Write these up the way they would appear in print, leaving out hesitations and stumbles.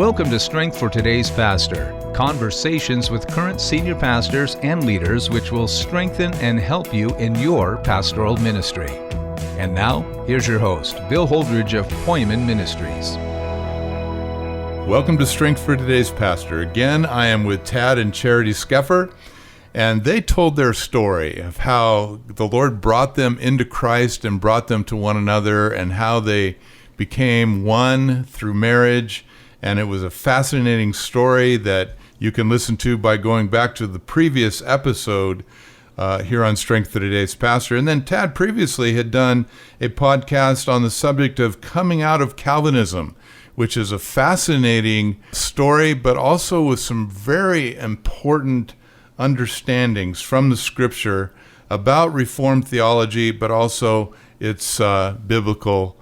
Welcome to Strength for Today's Pastor, conversations with current senior pastors and leaders which will strengthen and help you in your pastoral ministry. And now, here's your host, Bill Holdridge of Poiman Ministries. Welcome to Strength for Today's Pastor. Again, I am with Tad and Charity Scheffer, and they told their story of how the Lord brought them into Christ and brought them to one another, and how they became one through marriage. And it was a fascinating story that you can listen to by going back to the previous episode here on Strength for Today's Pastor. And then Tad previously had done a podcast on the subject of coming out of Calvinism, which is a fascinating story, but also with some very important understandings from the Scripture about Reformed theology, but also its biblical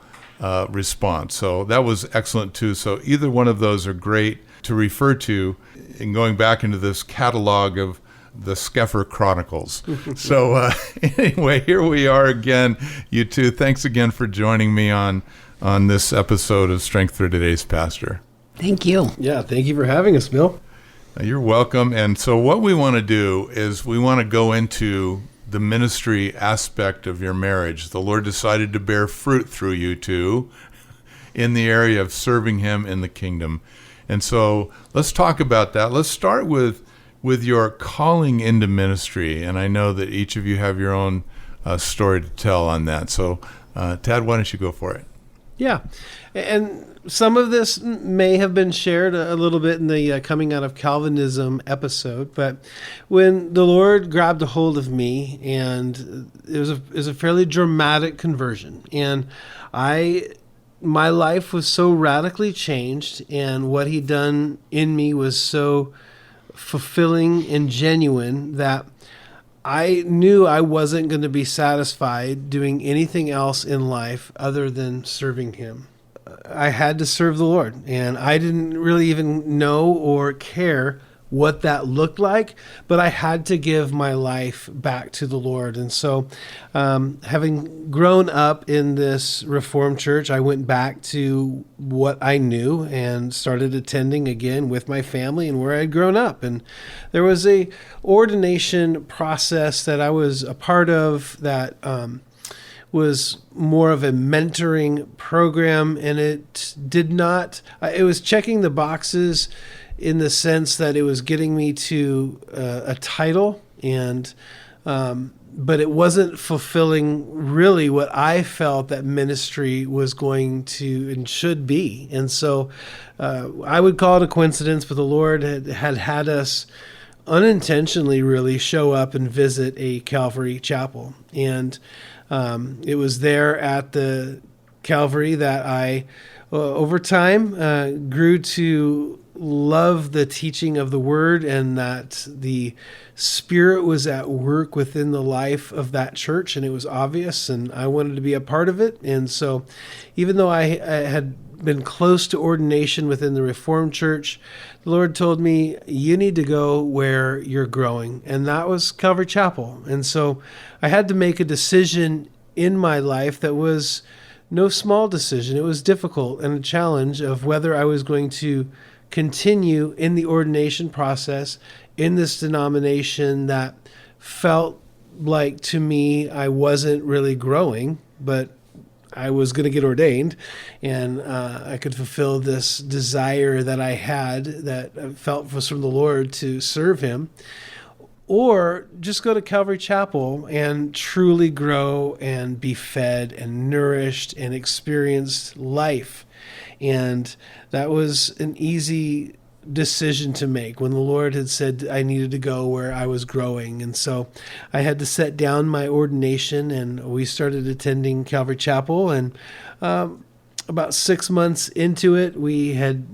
response. So that was excellent too. So either one of those are great to refer to in going back into this catalog of the Scheffer Chronicles. So anyway, here we are again, you two. Thanks again for joining me on this episode of Strength for Today's Pastor. Thank you. Yeah, thank you for having us, Bill. You're welcome. And so what we want to do is we want to go into the ministry aspect of your marriage. The Lord decided to bear fruit through you two in the area of serving Him in the kingdom. And so let's talk about that. Let's start with your calling into ministry. And I know that each of you have your own story to tell on that. So Tad, why don't you go for it? Yeah, and some of this may have been shared a little bit in the Coming Out of Calvinism episode, but when the Lord grabbed a hold of me, and it was a fairly dramatic conversion, and my life was so radically changed, and what He'd done in me was so fulfilling and genuine that I knew I wasn't going to be satisfied doing anything else in life other than serving Him. I had to serve the Lord, and I didn't really even know or care what that looked like, but I had to give my life back to the Lord. And so having grown up in this Reformed church, I went back to what I knew and started attending again with my family and where I'd grown up. And there was a ordination process that I was a part of that was more of a mentoring program, and it was checking the boxes in the sense that it was getting me to a title, and but it wasn't fulfilling really what I felt that ministry was going to and should be. And so I would call it a coincidence, but the Lord had us unintentionally really show up and visit a Calvary chapel. And it was there at the Calvary that I, over time, grew to love the teaching of the Word, and that the Spirit was at work within the life of that church, and it was obvious, and I wanted to be a part of it. And so even though I had been close to ordination within the Reformed church, the Lord told me, you need to go where you're growing, and that was Calvary Chapel. And so I had to make a decision in my life that was no small decision. It was difficult and a challenge of whether I was going to continue in the ordination process in this denomination that felt like, to me, I wasn't really growing, but I was going to get ordained, and I could fulfill this desire that I had that I felt was from the Lord to serve Him, or just go to Calvary Chapel and truly grow and be fed and nourished and experience life. And that was an easy decision to make when the Lord had said I needed to go where I was growing. And so I had to set down my ordination, and we started attending Calvary Chapel. And about 6 months into it, we had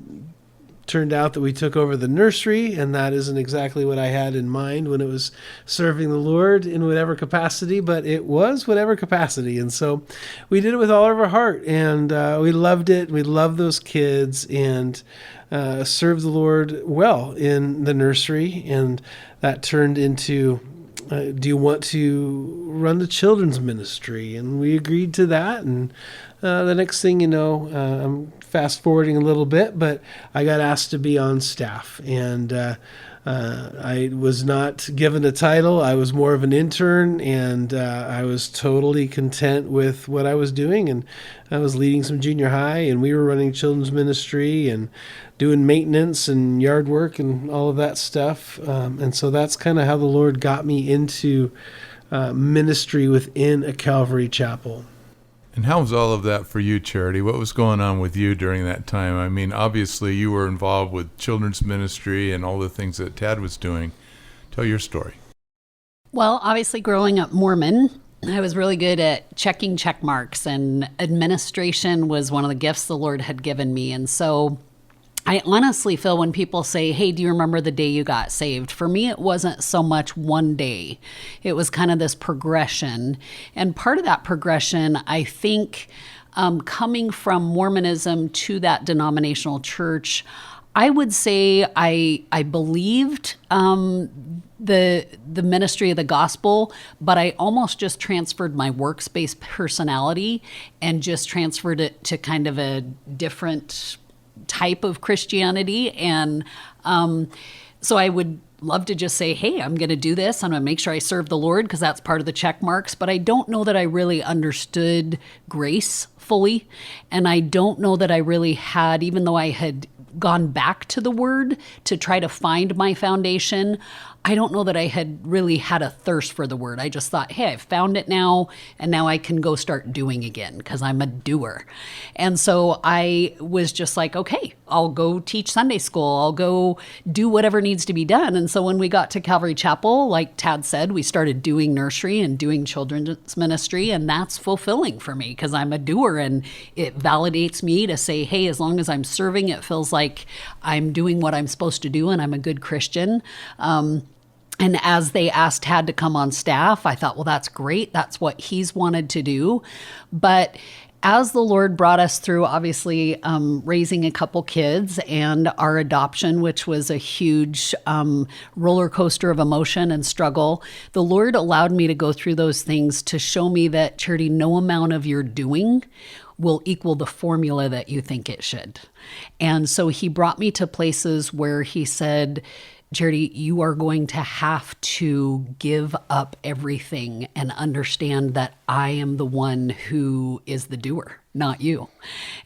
turned out that we took over the nursery, and that isn't exactly what I had in mind when it was serving the Lord in whatever capacity, but it was whatever capacity. And so we did it with all of our heart, and we loved it. We loved those kids, and served the Lord well in the nursery, and that turned into do you want to run the children's ministry? And we agreed to that. And the next thing you know, I'm fast forwarding a little bit, but I got asked to be on staff. And I was not given a title. I was more of an intern, and I was totally content with what I was doing. And I was leading some junior high, and we were running children's ministry and doing maintenance and yard work and all of that stuff. And so that's kind of how the Lord got me into ministry within a Calvary chapel. And how was all of that for you, Charity? What was going on with you during that time? I mean, obviously you were involved with children's ministry and all the things that Tad was doing. Tell your story. Well, obviously growing up Mormon, I was really good at checking check marks, and administration was one of the gifts the Lord had given me. And so I honestly feel when people say, hey, do you remember the day you got saved? For me, it wasn't so much one day. It was kind of this progression. And part of that progression, I think, coming from Mormonism to that denominational church, I would say I believed the ministry of the gospel, but I almost just transferred my works-based personality and just transferred it to kind of a different type of Christianity. And so I would love to just say, hey, I'm going to do this. I'm going to make sure I serve the Lord because that's part of the check marks. But I don't know that I really understood grace fully. And I don't know that I really had, even though I had gone back to the Word to try to find my foundation, I don't know that I had really had a thirst for the Word. I just thought, hey, I've found it now, and now I can go start doing again because I'm a doer. And so I was just like, okay, I'll go teach Sunday school. I'll go do whatever needs to be done. And so when we got to Calvary Chapel, like Tad said, we started doing nursery and doing children's ministry, and that's fulfilling for me because I'm a doer, and it validates me to say, hey, as long as I'm serving, it feels like I'm doing what I'm supposed to do and I'm a good Christian. And as they asked Tad to come on staff, I thought, well, that's great. That's what he's wanted to do. But as the Lord brought us through, obviously, raising a couple kids and our adoption, which was a huge roller coaster of emotion and struggle, the Lord allowed me to go through those things to show me that, Charity, no amount of your doing will equal the formula that you think it should. And so he brought me to places where he said, Charity, you are going to have to give up everything and understand that I am the one who is the doer, not you.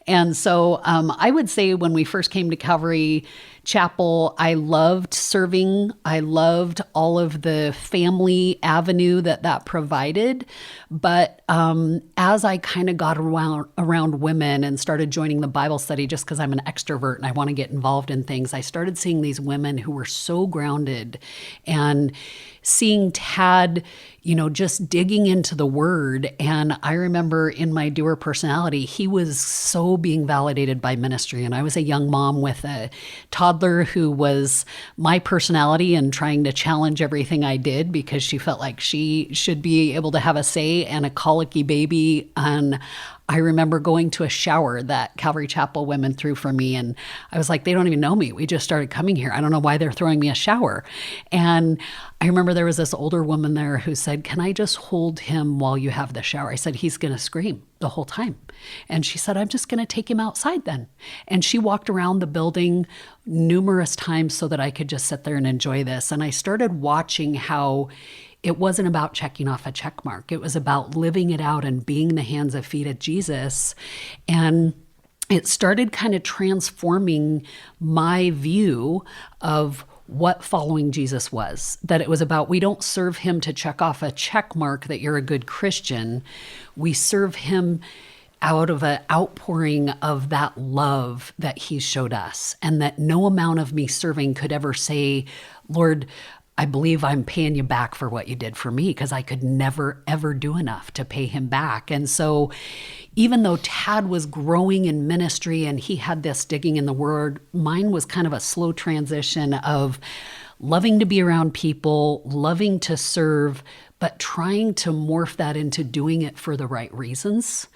And so I would say when we first came to Calvary Chapel, I loved serving. I loved all of the family avenue that provided. But as I kind of got around women and started joining the Bible study, just because I'm an extrovert and I want to get involved in things, I started seeing these women who were so grounded, and seeing Tad, just digging into the Word. And I remember in my doer personality, he was so being validated by ministry. And I was a young mom with a toddler who was my personality and trying to challenge everything I did because she felt like she should be able to have a say, and a colicky baby. And I remember going to a shower that Calvary Chapel women threw for me, and I was like, they don't even know me. We just started coming here. I don't know why they're throwing me a shower. And I remember there was this older woman there who said, can I just hold him while you have the shower? I said, he's going to scream the whole time. And she said, I'm just going to take him outside then. And she walked around the building numerous times so that I could just sit there and enjoy this. And I started watching how it wasn't about checking off a check mark. It was about living it out and being the hands and feet of Jesus. And it started kind of transforming my view of what following Jesus was. That it was about, we don't serve him to check off a check mark that you're a good Christian. We serve him out of an outpouring of that love that he showed us. And that no amount of me serving could ever say, Lord, I believe I'm paying you back for what you did for me, because I could never, ever do enough to pay him back. And so even though Tad was growing in ministry and he had this digging in the Word, mine was kind of a slow transition of loving to be around people, loving to serve, but trying to morph that into doing it for the right reasons.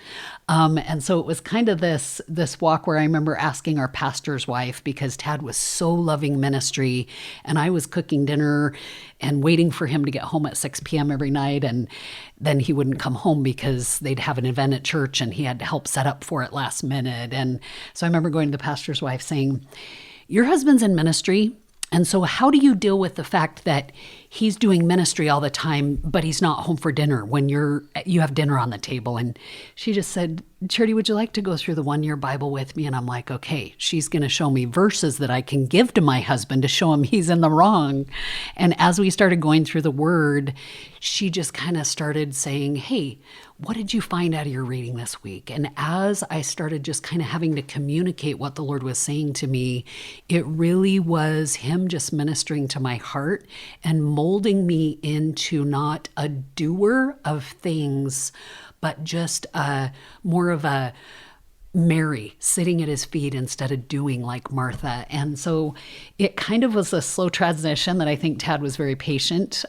And so it was kind of this walk where I remember asking our pastor's wife, because Tad was so loving ministry, and I was cooking dinner and waiting for him to get home at 6 p.m. every night. And then he wouldn't come home because they'd have an event at church and he had to help set up for it last minute. And so I remember going to the pastor's wife saying, your husband's in ministry, and so how do you deal with the fact that he's doing ministry all the time, but he's not home for dinner when you have dinner on the table? And she just said, Charity, would you like to go through the 1-year Bible with me? And I'm like, okay, she's going to show me verses that I can give to my husband to show him he's in the wrong. And as we started going through the Word, she just kind of started saying, hey, what did you find out of your reading this week? And as I started just kind of having to communicate what the Lord was saying to me, it really was him just ministering to my heart and molding me into not a doer of things, but just more of a Mary sitting at his feet instead of doing like Martha. And so it kind of was a slow transition that I think Tad was very patient,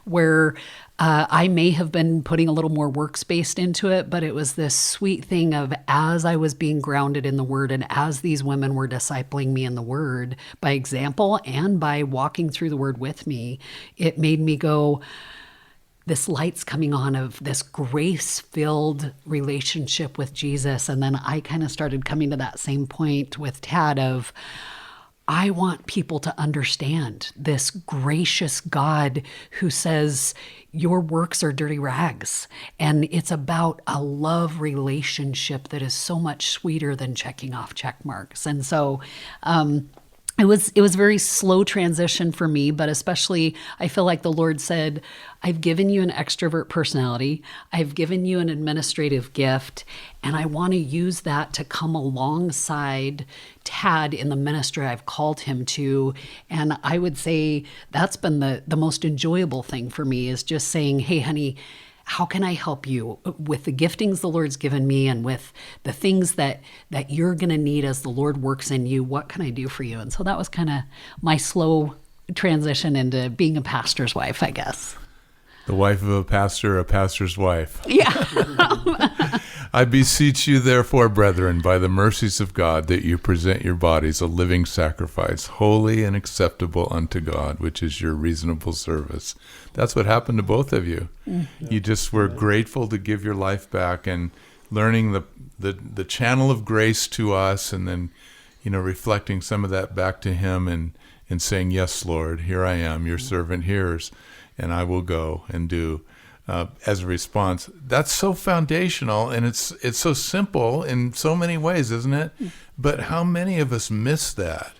where I may have been putting a little more works-based into it, but it was this sweet thing of, as I was being grounded in the Word and as these women were discipling me in the Word by example and by walking through the Word with me, it made me go, this light's coming on of this grace-filled relationship with Jesus. And then I kind of started coming to that same point with Tad of, I want people to understand this gracious God who says your works are dirty rags. And it's about a love relationship that is so much sweeter than checking off check marks. And so, it was a very slow transition for me, but especially I feel like the Lord said, I've given you an extrovert personality. I've given you an administrative gift, and I want to use that to come alongside Tad in the ministry I've called him to. And I would say that's been the most enjoyable thing for me, is just saying, hey, honey, how can I help you with the giftings the Lord's given me and with the things that you're going to need as the Lord works in you? What can I do for you? And so that was kind of my slow transition into being a pastor's wife, I guess. The wife of a pastor's wife. Yeah. I beseech you, therefore, brethren, by the mercies of God, that you present your bodies a living sacrifice, holy and acceptable unto God, which is your reasonable service. That's what happened to both of you. Mm-hmm. You just were grateful to give your life back and learning the channel of grace to us, and then, reflecting some of that back to him and saying, yes, Lord, here I am, your servant hears, and I will go and do. As a response. That's so foundational, and it's so simple in so many ways, isn't it? But how many of us miss that?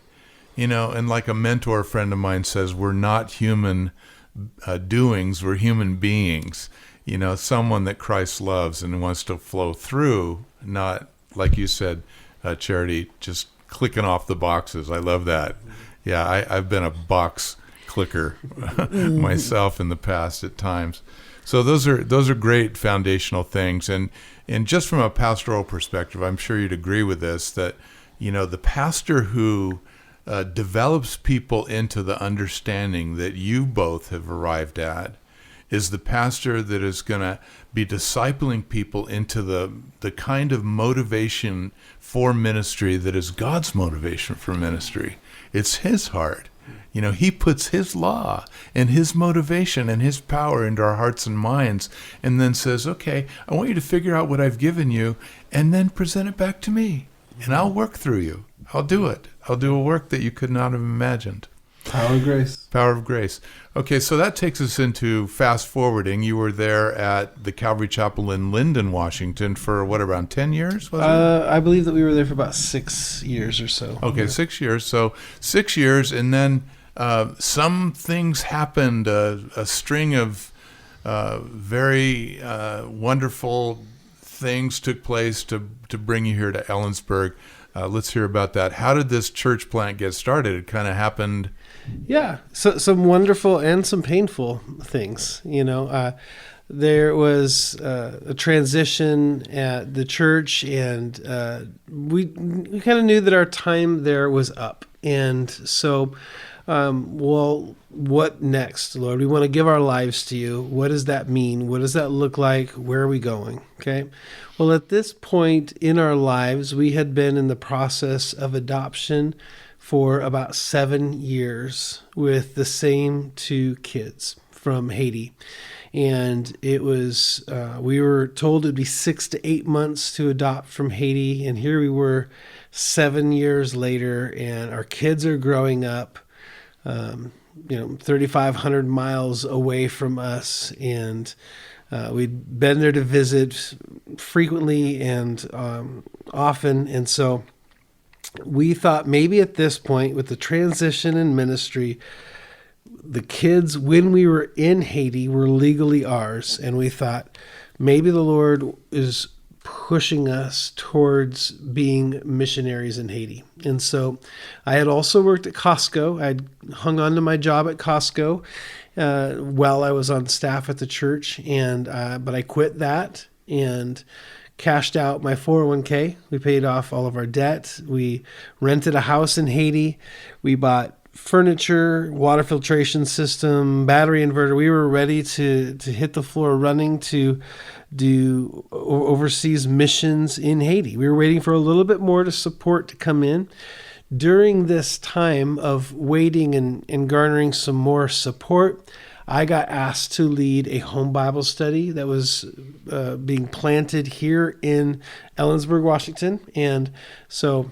And like a mentor friend of mine says, we're not human doings, we're human beings. Someone that Christ loves and wants to flow through, not, like you said, Charity, just clicking off the boxes. I love that. Yeah, I've been a box clicker myself in the past at times. So those are great foundational things, and just from a pastoral perspective, I'm sure you'd agree with this, that the pastor who develops people into the understanding that you both have arrived at is the pastor that is going to be discipling people into the kind of motivation for ministry that is God's motivation for ministry. It's his heart. He puts his law and his motivation and his power into our hearts and minds, and then says, okay, I want you to figure out what I've given you and then present it back to me, and I'll work through you. I'll do it. I'll do a work that you could not have imagined. Power of grace. Power of grace. Okay, so that takes us into fast forwarding. You were there at the Calvary Chapel in Linden, Washington for around 10 years? Was it? I believe that we were there for about 6 years or so. Okay, 6 years. So 6 years, and then some things happened, a string of very wonderful things took place to bring you here to Ellensburg. Let's hear about that. How did this church plant get started? It kind of happened. Yeah, so some wonderful and some painful things. There was a transition at the church, and we kind of knew that our time there was up. And so well, what next, Lord? We want to give our lives to you. What does that mean? What does that look like? Where are we going? Okay. Well, at this point in our lives, we had been in the process of adoption for about 7 years with the same 2 kids from Haiti. And it was, we were told it'd be 6 to 8 months to adopt from Haiti. And here we were 7 years later, and our kids are growing up, 3,500 miles away from us. And we'd been there to visit frequently and often. And so we thought maybe at this point, with the transition in ministry, the kids, when we were in Haiti, were legally ours. And we thought maybe the Lord is pushing us towards being missionaries in Haiti. And so I had also worked at Costco. I'd hung on to my job at Costco while I was on staff at the church. But I quit that and cashed out my 401k. We paid off all of our debt. We rented a house in Haiti. We bought furniture, water filtration system, battery inverter. We were ready to hit the floor running to do overseas missions in Haiti. We were waiting for a little bit more to support to come in. During this time of waiting and garnering some more support, I got asked to lead a home Bible study that was being planted here in Ellensburg, Washington. And so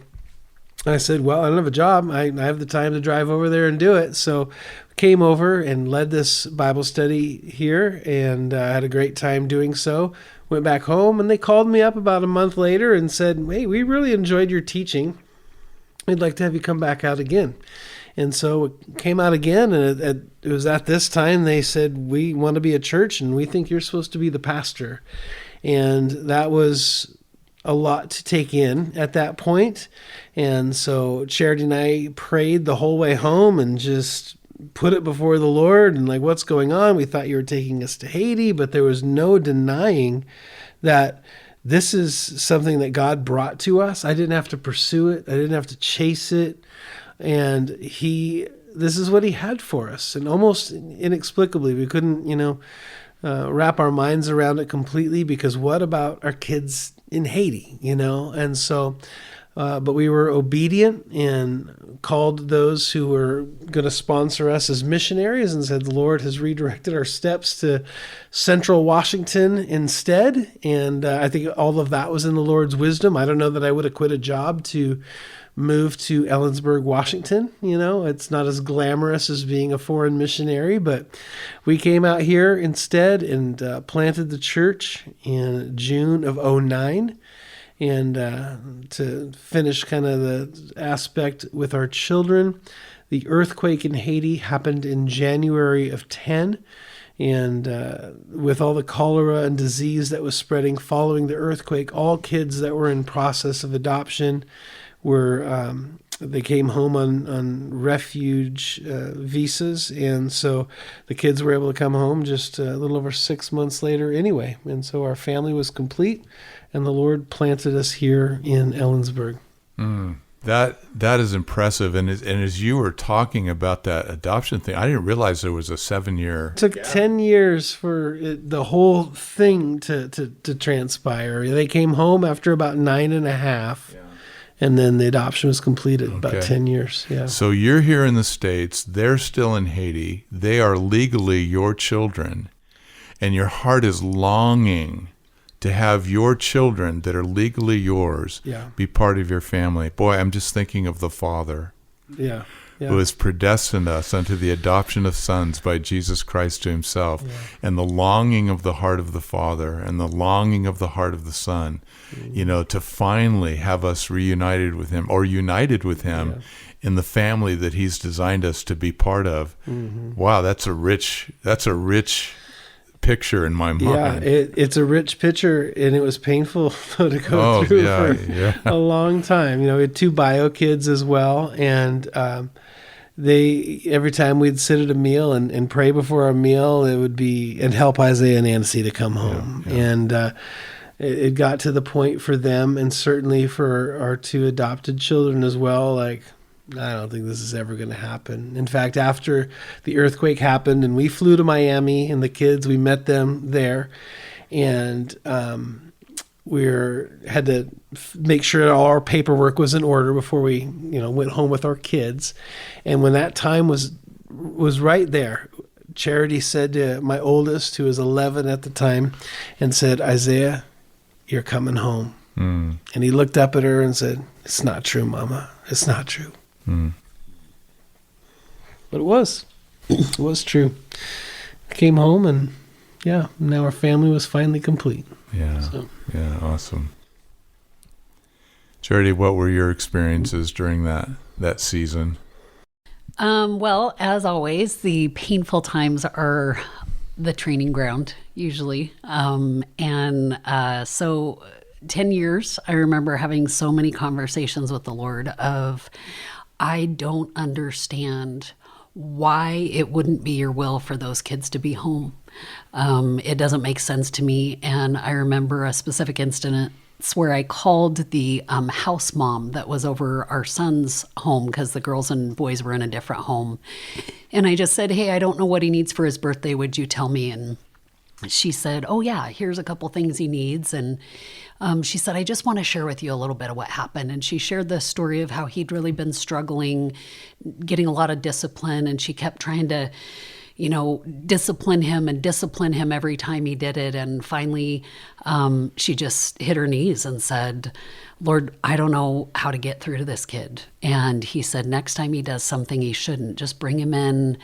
I said, well, I don't have a job. I have the time to drive over there and do it. So came over and led this Bible study here, and had a great time doing so. Went back home, and they called me up about a month later and said, hey, we really enjoyed your teaching. We'd like to have you come back out again. And so it came out again, and it was at this time they said, we want to be a church, and we think you're supposed to be the pastor. And that was a lot to take in at that point. And so Charity and I prayed the whole way home and just put it before the Lord and like, what's going on? We thought you were taking us to Haiti, but there was no denying that this is something that God brought to us. I didn't have to pursue it. I didn't have to chase it. And this is what he had for us. And almost inexplicably, we couldn't, wrap our minds around it completely, because what about our kids in Haiti, And so, but we were obedient and called those who were going to sponsor us as missionaries and said, the Lord has redirected our steps to Central Washington instead. And I think all of that was in the Lord's wisdom. I don't know that I would have quit a job to move to Ellensburg, Washington. It's not as glamorous as being a foreign missionary, but we came out here instead and planted the church in June of 2009. And to finish kind of the aspect with our children, the earthquake in Haiti happened in January of 2010. And with all the cholera and disease that was spreading following the earthquake, all kids that were in process of adoption they came home on refuge visas. And so the kids were able to come home just a little over 6 months later anyway. And so our family was complete, and the Lord planted us here in Ellensburg. That is impressive. And as you were talking about that adoption thing, I didn't realize there was a 7-year. It took 10 years for the whole thing to transpire. They came home after about 9.5. Yeah. And then the adoption was completed about 10 years. Yeah. So you're here in the States. They're still in Haiti. They are legally your children. And your heart is longing to have your children that are legally yours be part of your family. Boy, I'm just thinking of the Father who has predestined us unto the adoption of sons by Jesus Christ to himself. Yeah. And the longing of the heart of the Father and the longing of the heart of the Son, to finally have us reunited with him or united with him in the family that he's designed us to be part of. Mm-hmm. Wow, that's a rich picture in my mind. Yeah, it's a rich picture, and it was painful to go through for a long time. We had 2 bio kids as well, and every time we'd sit at a meal and pray before our meal, it would be, and help Isaiah and Nancy to come home. Yeah. And it got to the point for them, and certainly for our 2 adopted children as well, like, I don't think this is ever going to happen. In fact, after the earthquake happened and we flew to Miami, and the kids, we met them there, and had to make sure all our paperwork was in order before we, went home with our kids. And when that time was right there, Charity said to my oldest, who was 11 at the time, and said, "Isaiah, you're coming home." And he looked up at her and said, "It's not true, Mama. It's not true." But it was. It was true. I came home, and now our family was finally complete. Yeah. Awesome. Charity, what were your experiences during that season? Well, as always, the painful times are the training ground, usually. So 10 years, I remember having so many conversations with the Lord of, I don't understand why it wouldn't be your will for those kids to be home. It doesn't make sense to me. And I remember a specific instance where I called the house mom that was over our son's home, because the girls and boys were in a different home. And I just said, "Hey, I don't know what he needs for his birthday. Would you tell me?" And she said, "Oh yeah, here's a couple things he needs." And she said, "I just want to share with you a little bit of what happened." And she shared the story of how he'd really been struggling, getting a lot of discipline. And she kept trying to, discipline him every time he did it. And finally, she just hit her knees and said, "Lord, I don't know how to get through to this kid." And he said, next time he does something he shouldn't, just bring him in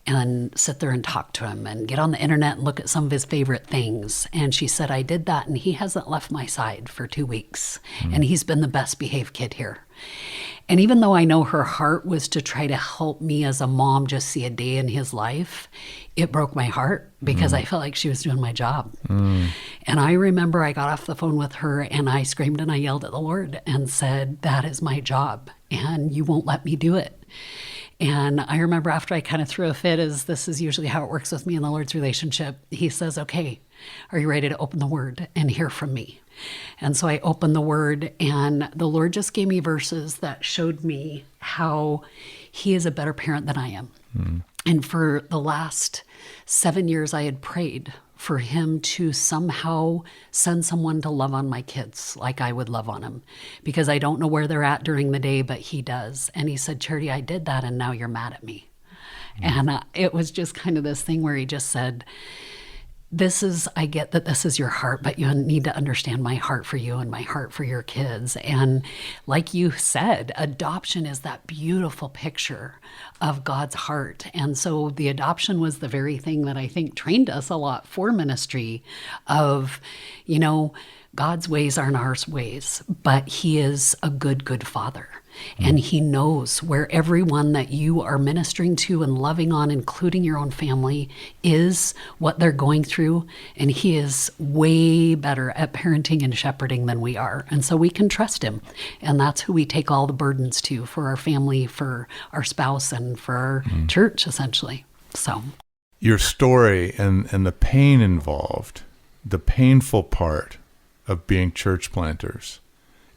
and sit there and talk to him and get on the internet and look at some of his favorite things. And she said, "I did that, and he hasn't left my side for 2 weeks. And he's been the best behaved kid here." And even though I know her heart was to try to help me as a mom just see a day in his life, it broke my heart because I felt like she was doing my job. And I remember I got off the phone with her and I screamed and I yelled at the Lord and said, "That is my job, and you won't let me do it." And I remember after I kind of threw a fit, as this is usually how it works with me in the Lord's relationship, he says, "Okay, are you ready to open the Word and hear from me?" And so I opened the Word, and the Lord just gave me verses that showed me how he is a better parent than I am. And for the last 7 years, I had prayed for him to somehow send someone to love on my kids like I would love on them, because I don't know where they're at during the day, but he does. And he said, "Charity, I did that, and now you're mad at me." And it was just kind of this thing where he just said, I get that this is your heart, but you need to understand my heart for you and my heart for your kids. And like you said, adoption is that beautiful picture of God's heart. And so the adoption was the very thing that I think trained us a lot for ministry of, God's ways aren't our ways, but he is a good, good father. And he knows where everyone that you are ministering to and loving on, including your own family, is, what they're going through. And he is way better at parenting and shepherding than we are. And so we can trust him. And that's who we take all the burdens to, for our family, for our spouse, and for our church, essentially. So Your story and the pain involved, the painful part of being church planters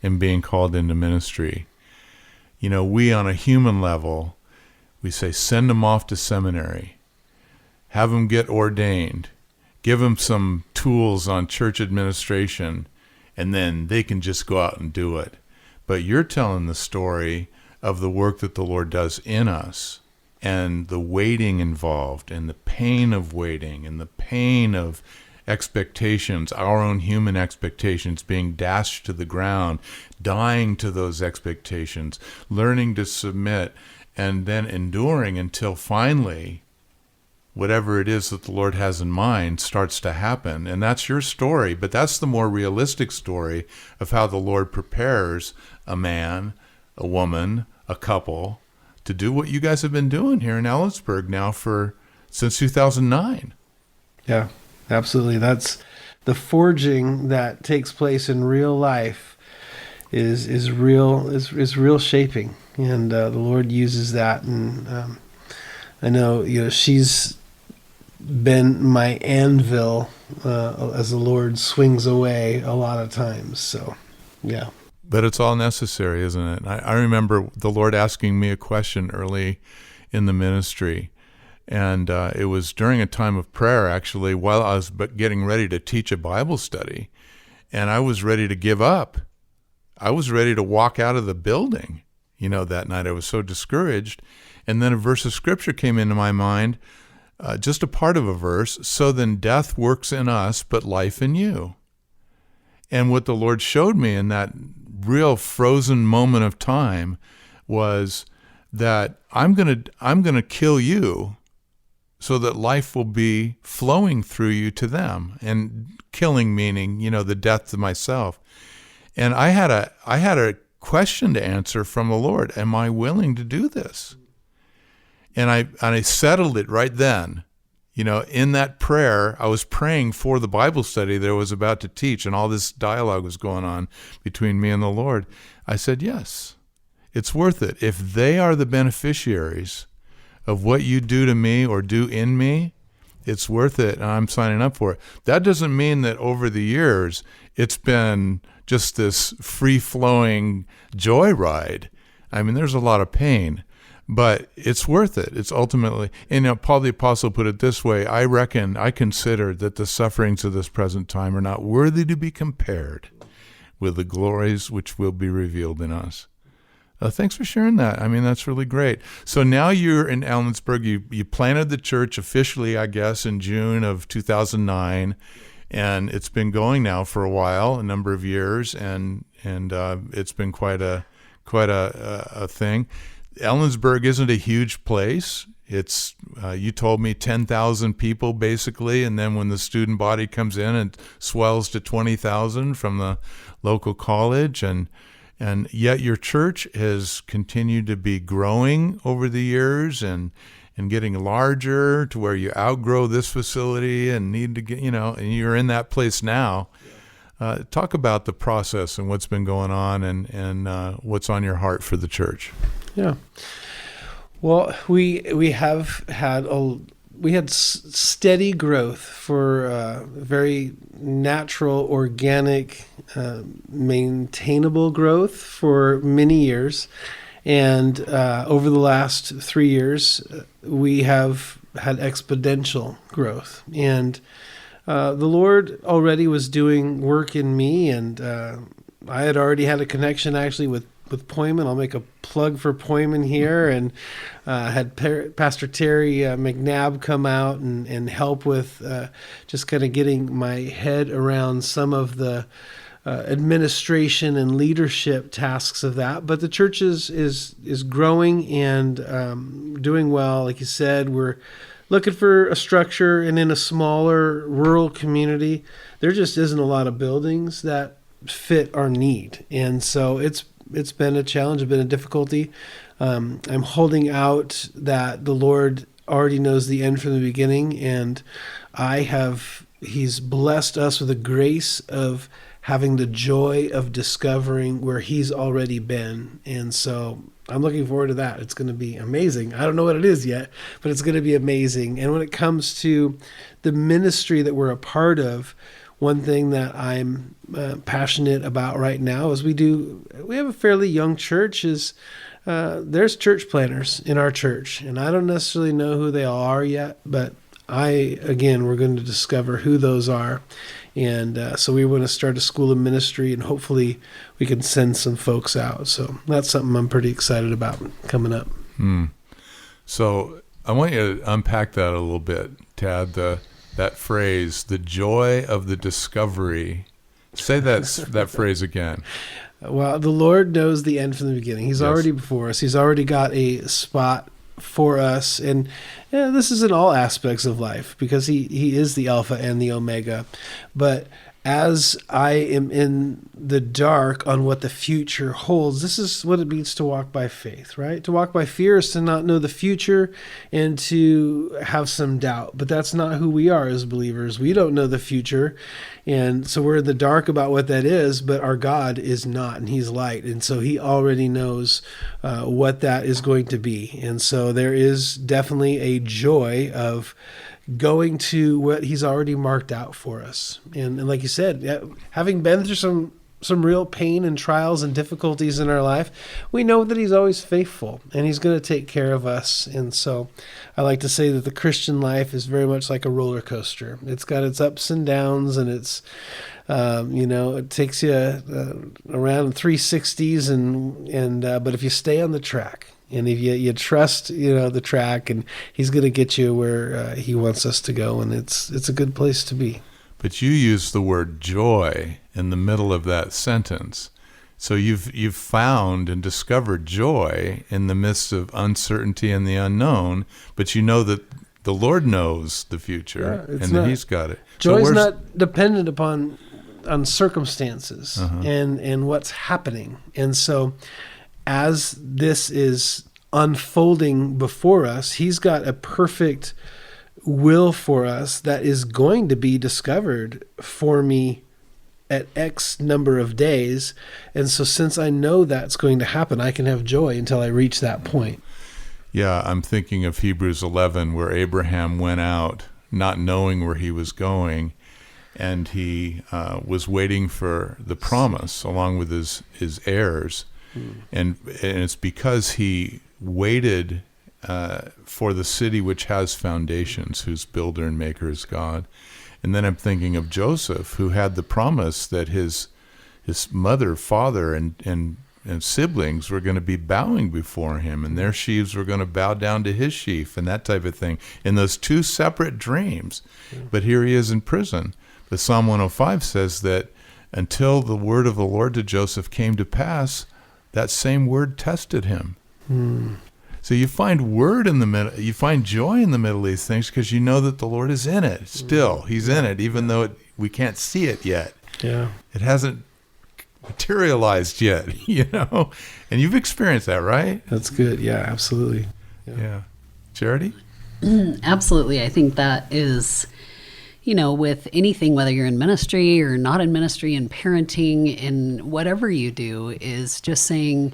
and being called into ministry. We on a human level, we say, send them off to seminary, have them get ordained, give them some tools on church administration, and then they can just go out and do it. But you're telling the story of the work that the Lord does in us, and the waiting involved, and the pain of waiting, and the pain of expectations, our own human expectations being dashed to the ground, dying to those expectations, learning to submit, and then enduring until finally whatever it is that the Lord has in mind starts to happen. And that's your story, but that's the more realistic story of how the Lord prepares a man, a woman, a couple to do what you guys have been doing here in Ellensburg now since 2009. Yeah. Absolutely. That's the forging that takes place in real life is real shaping. And the Lord uses that. And I know, she's been my anvil as the Lord swings away a lot of times. So, yeah. but it's all necessary, isn't it? I remember the Lord asking me a question early in the ministry, and it was during a time of prayer, actually, while I was getting ready to teach a Bible study, and I was ready to give up. I was ready to walk out of the building, that night. I was so discouraged, and then a verse of Scripture came into my mind, just a part of a verse, so then death works in us, but life in you. And what the Lord showed me in that real frozen moment of time was that I'm gonna kill you so that life will be flowing through you to them. And killing meaning, the death to myself. And I had a question to answer from the Lord. Am I willing to do this? And I settled it right then. In that prayer, I was praying for the Bible study that I was about to teach, and all this dialogue was going on between me and the Lord. I said, yes, it's worth it. If they are the beneficiaries of what you do to me or do in me, it's worth it, and I'm signing up for it. That doesn't mean that over the years, it's been just this free-flowing joyride. I mean, there's a lot of pain. But it's worth it. It's ultimately, and Paul the Apostle put it this way, I consider that the sufferings of this present time are not worthy to be compared with the glories which will be revealed in us. Thanks for sharing that. I mean, that's really great. So now you're in Ellensburg. You planted the church officially, I guess, in June of 2009, and it's been going now for a while, a number of years, and it's been quite a thing. Ellensburg isn't a huge place. It's, you told me 10,000 people basically, and then when the student body comes in, it swells to 20,000 from the local college, and yet your church has continued to be growing over the years and getting larger to where you outgrow this facility and need to get, and you're in that place now. Talk about the process and what's been going on and what's on your heart for the church. Yeah. Well, we had steady growth for very natural, organic, maintainable growth for many years. And over the last 3 years, we have had exponential growth. And the Lord already was doing work in me, and I had already had a connection actually with Poyman. I'll make a plug for Poyman here, and had Pastor Terry McNabb come out and help with just kind of getting my head around some of the administration and leadership tasks of that. But the church is growing and doing well. Like you said, we're looking for a structure, and in a smaller rural community, there just isn't a lot of buildings that fit our need. And so it's been a challenge, it's been a difficulty. I'm holding out that the Lord already knows the end from the beginning, and He's blessed us with the grace of having the joy of discovering where He's already been. And so I'm looking forward to that. It's going to be amazing. I don't know what it is yet, but it's going to be amazing. And when it comes to the ministry that we're a part of, one thing that I'm passionate about right now is we have a fairly young church. There's church planners in our church, and I don't necessarily know who they all are yet, but we're going to discover who those are. And so we want to start a school of ministry, and hopefully we can send some folks out. So that's something I'm pretty excited about coming up. So I want you to unpack that a little bit, Tad, that phrase, the joy of the discovery. Say that phrase again. Well, the Lord knows the end from the beginning. He's already before us. He's already got a spot for us. And this is in all aspects of life, because he is the Alpha and the Omega. But as I am in the dark on what the future holds, this is what it means to walk by faith, right? To walk by fear is to not know the future and to have some doubt. But that's not who we are as believers. We don't know the future. And so we're in the dark about what that is, but our God is not, and He's light. And so He already knows what that is going to be. And so there is definitely a joy of going to what He's already marked out for us. And like you said, having been through some real pain and trials and difficulties in our life, we know that he's always faithful and he's going to take care of us. And so I like to say that the Christian life is very much like a roller coaster. It's got its ups and downs, and it's, it takes you around 360s, but if you stay on the track, and if you trust, the track, and he's going to get you where he wants us to go, and it's a good place to be. But you use the word joy in the middle of that sentence. So you've found and discovered joy in the midst of uncertainty and the unknown, but you know that the Lord knows the future, and that he's got it. Joy is not dependent upon circumstances and what's happening. And so as this is unfolding before us, he's got a perfect will for us that is going to be discovered for me at X number of days. And so since I know that's going to happen, I can have joy until I reach that point. Yeah, I'm thinking of Hebrews 11, where Abraham went out not knowing where he was going, and he was waiting for the promise along with his heirs. And it's because he waited for the city which has foundations, whose builder and maker is God. And then I'm thinking of Joseph, who had the promise that his mother, father, and siblings were going to be bowing before him, and their sheaves were going to bow down to his sheaf, and that type of thing, in those two separate dreams. But here he is in prison. But Psalm 105 says that until the word of the Lord to Joseph came to pass, that same word tested him. So you find word in the middle, you find joy in the middle of these things, because you know that the Lord is in it. Still, he's in it, even though we can't see it yet. Yeah, it hasn't materialized yet, And you've experienced that, right? That's good. Yeah, absolutely. Yeah. Charity? Absolutely. I think that is, with anything, whether you're in ministry or not in ministry, in parenting, in whatever you do, is just saying,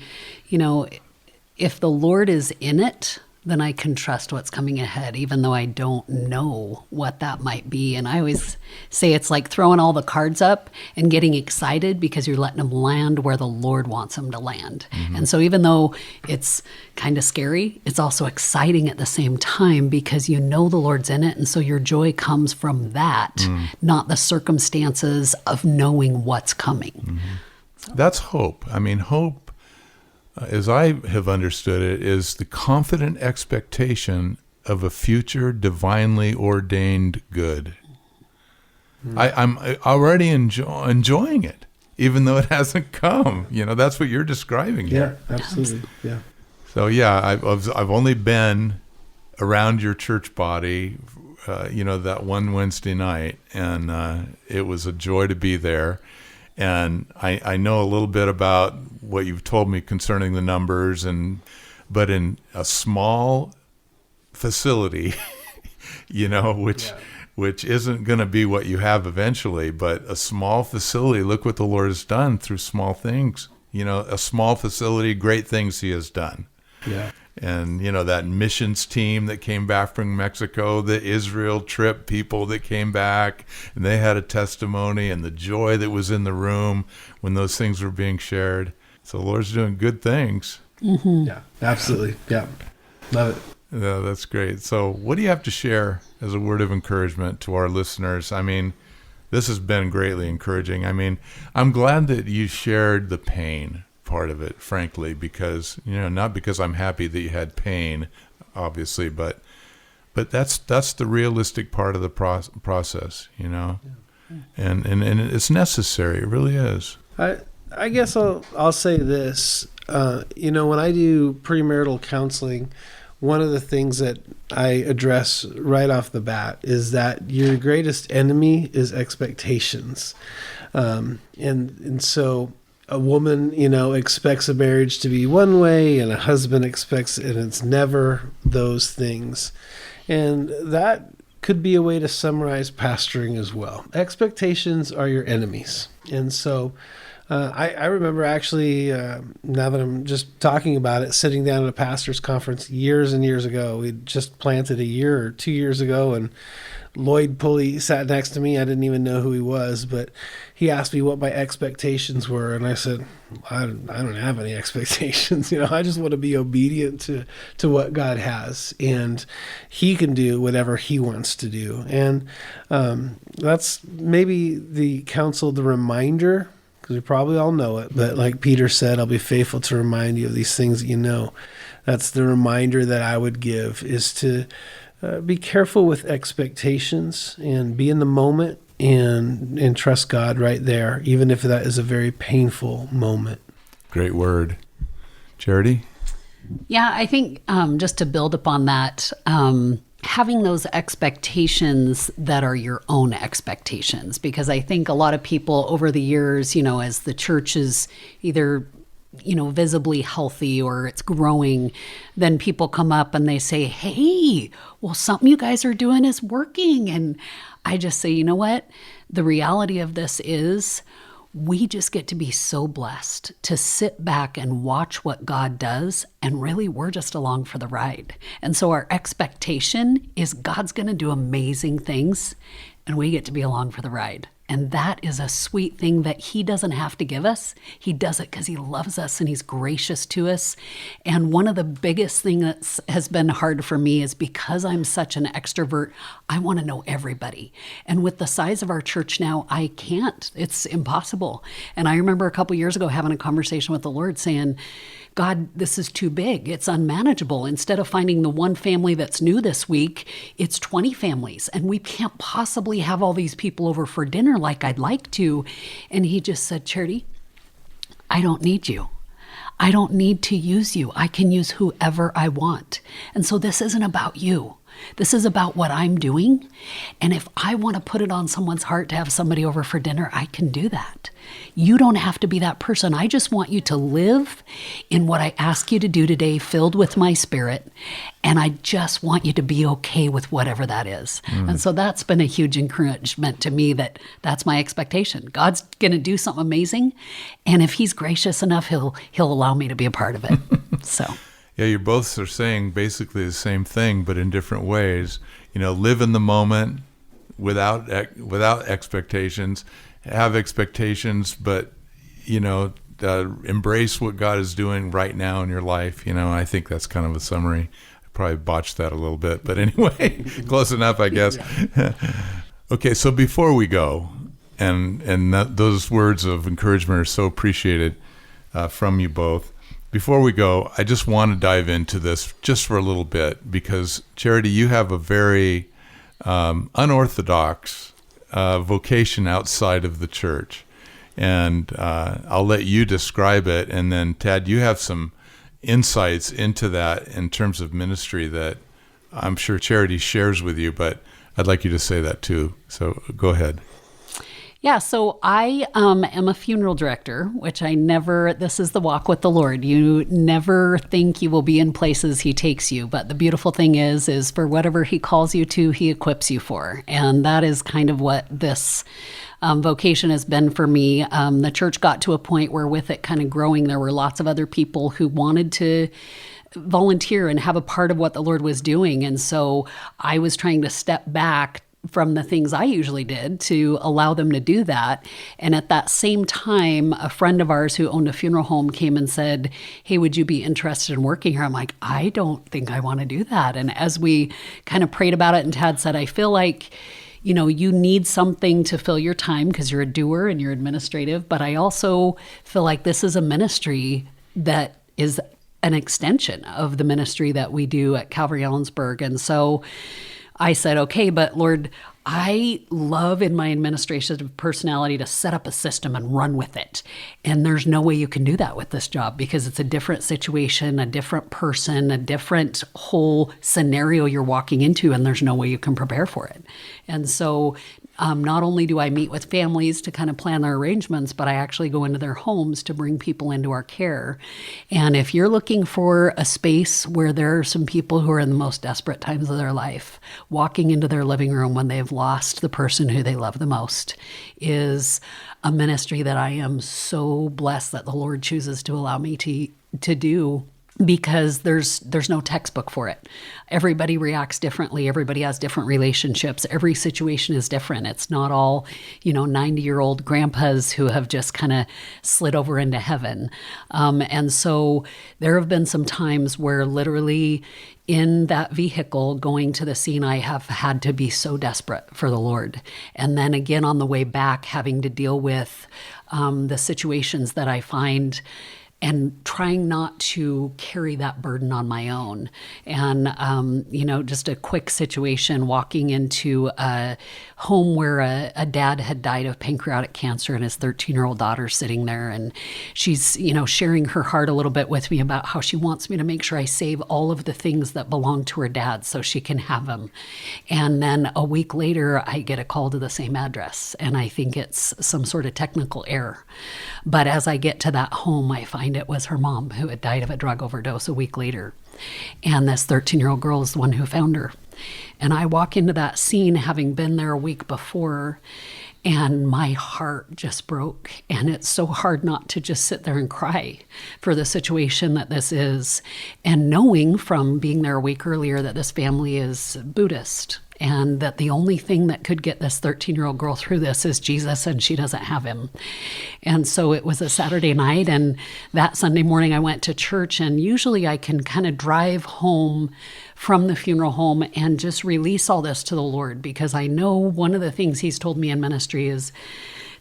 if the Lord is in it, then I can trust what's coming ahead, even though I don't know what that might be. And I always say it's like throwing all the cards up and getting excited because you're letting them land where the Lord wants them to land. And so even though it's kind of scary, it's also exciting at the same time, because you know the Lord's in it. And so your joy comes from that, not the circumstances of knowing what's coming. So. That's hope. I mean, hope, as I have understood it, is the confident expectation of a future divinely ordained good. I'm already enjoying it, even though it hasn't come. That's what you're describing here. Yeah, absolutely. Yeah. So I've only been around your church body, that one Wednesday night, and it was a joy to be there. And I know a little bit about what you've told me concerning the numbers, but in a small facility, which isn't going to be what you have eventually, but a small facility, look what the Lord has done through small things. A small facility, great things he has done. Yeah. And, that missions team that came back from Mexico, the Israel trip people that came back, and they had a testimony, and the joy that was in the room when those things were being shared. So the Lord's doing good things. Yeah, absolutely. Yeah. Love it. Yeah, that's great. So what do you have to share as a word of encouragement to our listeners? I mean, this has been greatly encouraging. I mean, I'm glad that you shared the pain part of it, frankly, because not because I'm happy that you had pain, obviously, but that's the realistic part of the process, and it's necessary. It really is. I guess I'll say this. When I do premarital counseling, one of the things that I address right off the bat is that your greatest enemy is expectations, and so. A woman, expects a marriage to be one way, and a husband expects, and it's never those things. And that could be a way to summarize pastoring as well. Expectations are your enemies. And so I remember actually, now that I'm just talking about it, sitting down at a pastor's conference years and years ago. We just planted a year or 2 years ago, and Lloyd Pulley sat next to me. I didn't even know who he was, but he asked me what my expectations were. And I said, I don't have any expectations. I just want to be obedient to what God has, and he can do whatever he wants to do. And that's maybe the counsel, the reminder, because we probably all know it. But like Peter said, I'll be faithful to remind you of these things that you know. That's the reminder that I would give, is to be careful with expectations and be in the moment and trust God right there, even if that is a very painful moment. Great word. Charity? Yeah, I think just to build upon that, having those expectations that are your own expectations, because I think a lot of people over the years, as the church is either visibly healthy or it's growing, then people come up and they say, hey, well, something you guys are doing is working. And I just say, you know what? The reality of this is we just get to be so blessed to sit back and watch what God does. And really, we're just along for the ride. And so our expectation is God's going to do amazing things, and we get to be along for the ride. And that is a sweet thing that he doesn't have to give us. He does it because he loves us and he's gracious to us. And one of the biggest things that has been hard for me is because I'm such an extrovert, I want to know everybody. And with the size of our church now, I can't. It's impossible. And I remember a couple years ago having a conversation with the Lord saying, God, this is too big. It's unmanageable. Instead of finding the one family that's new this week, it's 20 families. And we can't possibly have all these people over for dinner like I'd like to. And he just said, Charity, I don't need you. I don't need to use you. I can use whoever I want. And so this isn't about you. This is about what I'm doing. And if I want to put it on someone's heart to have somebody over for dinner, I can do that. You don't have to be that person. I just want you to live in what I ask you to do today, filled with my spirit. And I just want you to be okay with whatever that is. And so that's been a huge encouragement to me, that's my expectation. God's going to do something amazing. And if he's gracious enough, he'll allow me to be a part of it. So. Yeah, you both are saying basically the same thing, but in different ways. Live in the moment without expectations. Have expectations, but embrace what God is doing right now in your life. I think that's kind of a summary. I probably botched that a little bit, but anyway, close enough, I guess. Okay, so before we go, and those words of encouragement are so appreciated from you both. Before we go, I just want to dive into this just for a little bit, because Charity, you have a very unorthodox vocation outside of the church. And I'll let you describe it. And then, Tad, you have some insights into that in terms of ministry that I'm sure Charity shares with you, but I'd like you to say that too. So go ahead. Yeah, so I am a funeral director, which this is the walk with the Lord. You never think you will be in places he takes you. But the beautiful thing is for whatever he calls you to, he equips you for. And that is kind of what this vocation has been for me. The church got to a point where with it kind of growing, there were lots of other people who wanted to volunteer and have a part of what the Lord was doing. And so I was trying to step back from the things I usually did to allow them to do that. And at that same time, a friend of ours who owned a funeral home came and said, hey, would you be interested in working here? I'm like, I don't think I want to do that. And as we kind of prayed about it, and Tad said, I feel like, you need something to fill your time because you're a doer and you're administrative. But I also feel like this is a ministry that is an extension of the ministry that we do at Calvary Ellensburg. And so I said, okay, but Lord, I love in my administrative personality to set up a system and run with it. And there's no way you can do that with this job because it's a different situation, a different person, a different whole scenario you're walking into, and there's no way you can prepare for it. And so not only do I meet with families to kind of plan their arrangements, but I actually go into their homes to bring people into our care. And if you're looking for a space where there are some people who are in the most desperate times of their life, walking into their living room when they've lost the person who they love the most is a ministry that I am so blessed that the Lord chooses to allow me to do because there's no textbook for it. Everybody reacts differently. Everybody has different relationships. Every situation is different. It's not all, 90-year-old grandpas who have just kind of slid over into heaven. And so there have been some times where literally in that vehicle going to the scene, I have had to be so desperate for the Lord. And then again, on the way back, having to deal with the situations that I find and trying not to carry that burden on my own. And, just a quick situation, walking into a home where a dad had died of pancreatic cancer and his 13-year-old daughter sitting there. And she's, sharing her heart a little bit with me about how she wants me to make sure I save all of the things that belong to her dad so she can have them. And then a week later, I get a call to the same address. And I think it's some sort of technical error. But as I get to that home, I find it was her mom who had died of a drug overdose a week later. And this 13-year-old girl is the one who found her. And I walk into that scene having been there a week before, and my heart just broke. And it's so hard not to just sit there and cry for the situation that this is. And knowing from being there a week earlier that this family is Buddhist, and that the only thing that could get this 13-year-old girl through this is Jesus, and she doesn't have him. And so it was a Saturday night, and that Sunday morning I went to church, and usually I can kind of drive home from the funeral home and just release all this to the Lord, because I know one of the things he's told me in ministry is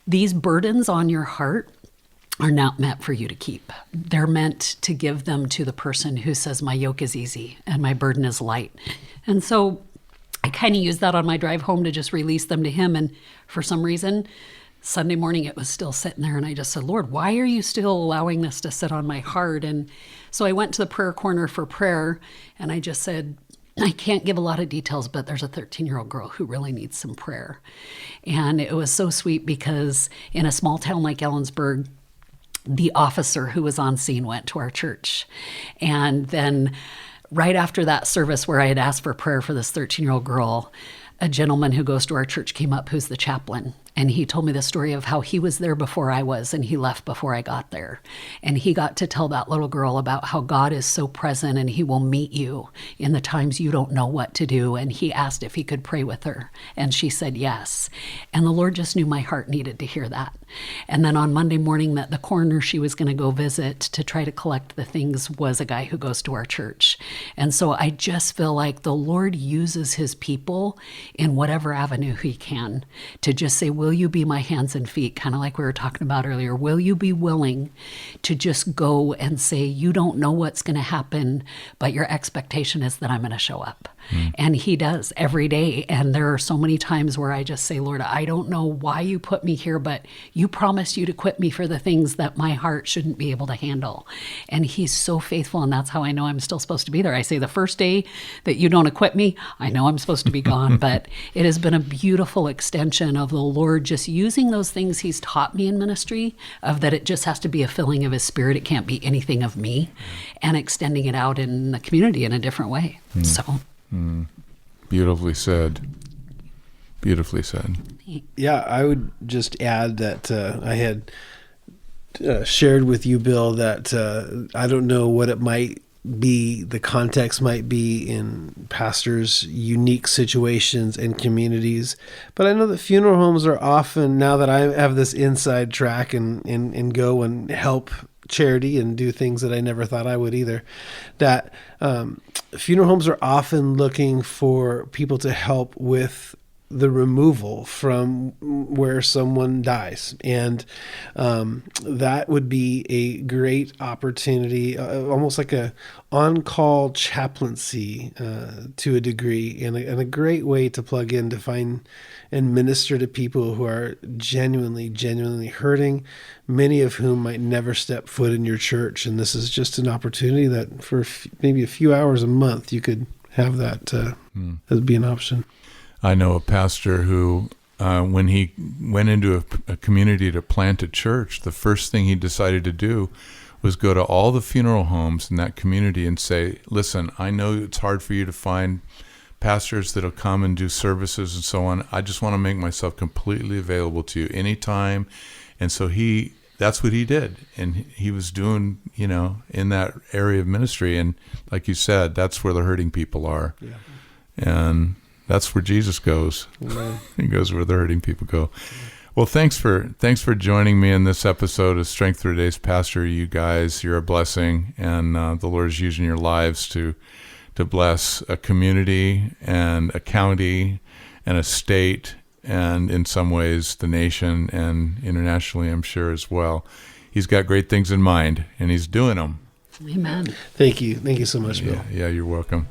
these burdens on your heart are not meant for you to keep. They're meant to give them to the person who says, my yoke is easy and my burden is light. And so I kind of used that on my drive home to just release them to him. And for some reason, Sunday morning, it was still sitting there. And I just said, Lord, why are you still allowing this to sit on my heart? And so I went to the prayer corner for prayer. And I just said, I can't give a lot of details, but there's a 13-year-old girl who really needs some prayer. And it was so sweet because in a small town like Ellensburg, the officer who was on scene went to our church. And then right after that service where I had asked for prayer for this 13-year-old girl, a gentleman who goes to our church came up who's the chaplain. And he told me the story of how he was there before I was, and he left before I got there. And he got to tell that little girl about how God is so present and he will meet you in the times you don't know what to do. And he asked if he could pray with her. And she said yes. And the Lord just knew my heart needed to hear that. And then on Monday morning, that the coroner she was going to go visit to try to collect the things was a guy who goes to our church. And so I just feel like the Lord uses his people in whatever avenue he can to just say, will you be my hands and feet? Kind of like we were talking about earlier. Will you be willing to just go and say, you don't know what's going to happen, but your expectation is that I'm going to show up. And he does every day. And there are so many times where I just say, Lord, I don't know why you put me here, but you promised you to quit me for the things that my heart shouldn't be able to handle. And he's so faithful. And that's how I know I'm still supposed to be there. I say the first day that you don't acquit me, I know I'm supposed to be gone. But it has been a beautiful extension of the Lord just using those things he's taught me in ministry, of that it just has to be a filling of his spirit. It can't be anything of me, and extending it out in the community in a different way. So. Beautifully said. Beautifully said. Yeah, I would just add that I had shared with you, Bill, that I don't know what it might be, the context might be in pastors' unique situations and communities, but I know that funeral homes are often, now that I have this inside track and go and help charity and do things that I never thought I would either, that funeral homes are often looking for people to help with the removal from where someone dies. And that would be a great opportunity, almost like a on-call chaplaincy to a degree, and a great way to plug in to find and minister to people who are genuinely hurting, many of whom might never step foot in your church. And this is just an opportunity that for maybe a few hours a month, you could have that as be an option. I know a pastor who, when he went into a community to plant a church, the first thing he decided to do was go to all the funeral homes in that community and say, listen, I know it's hard for you to find pastors that'll come and do services and so on. I just want to make myself completely available to you anytime. And so he that's what he did. And he was doing, in that area of ministry. And like you said, that's where the hurting people are. Yeah. And that's where Jesus goes. Amen. He goes where the hurting people go. Well, thanks for joining me in this episode of Strength for Today's Pastor. You guys, you're a blessing, and the Lord is using your lives to bless a community and a county and a state, and in some ways the nation, and internationally, I'm sure, as well. He's got great things in mind, and he's doing them. Amen. Thank you so much, Bill. Yeah, you're welcome.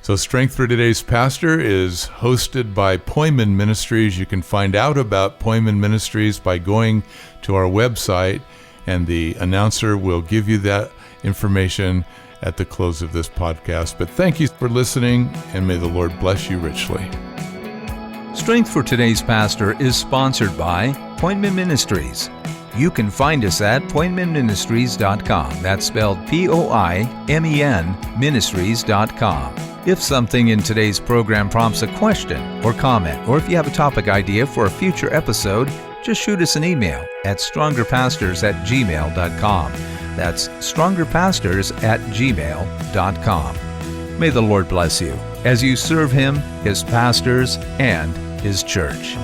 So Strength for Today's Pastor is hosted by Poiman Ministries. You can find out about Poiman Ministries by going to our website, and the announcer will give you that information at the close of this podcast. But thank you for listening, and may the Lord bless you richly. Strength for Today's Pastor is sponsored by Poiman Ministries. You can find us at poimanministries.com. That's spelled Poimen ministries.com. If something in today's program prompts a question or comment, or if you have a topic idea for a future episode, just shoot us an email at strongerpastors@gmail.com. That's strongerpastors@gmail.com. May the Lord bless you as you serve Him, His pastors, and His church.